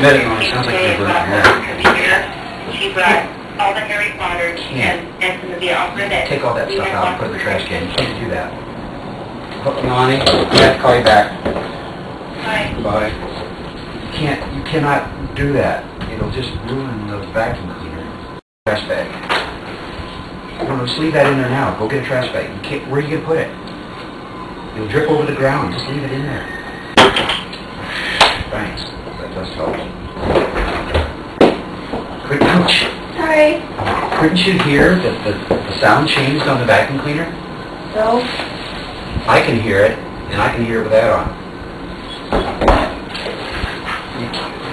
admit it, it sounds like you're doing that. She brought all the Harry Potter and some of the opera that... Take all that stuff out and put it in the trash can. You can't do that. Melanie, I have to call you back. Bye. Bye. You cannot do that. It'll just ruin the vacuum cleaner. Trash bag. No, just leave that in there now. Go get a trash bag. Where are you going to put it? It'll drip over the ground. Just leave it in there. Thanks. That does help. Ouch. Sorry. Couldn't you hear that the sound changed on the vacuum cleaner? No. I can hear it, and I can hear it with that on.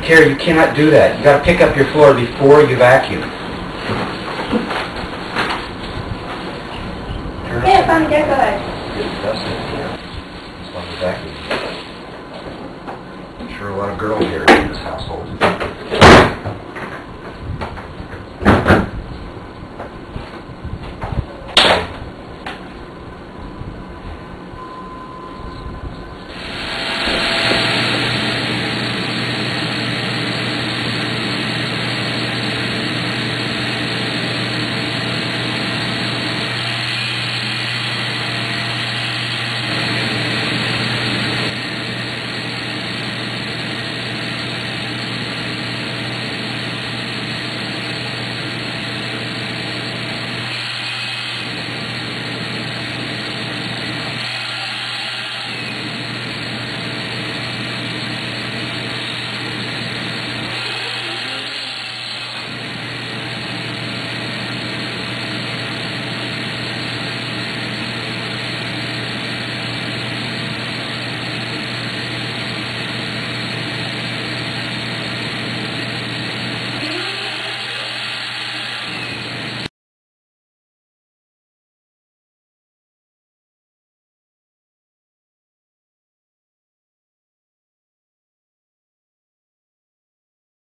Carrie, you cannot do that. You got to pick up your floor before you vacuum. Yes, I'm good. It's dusty. It's like a vacuum. I'm sure a lot of girls here in this household.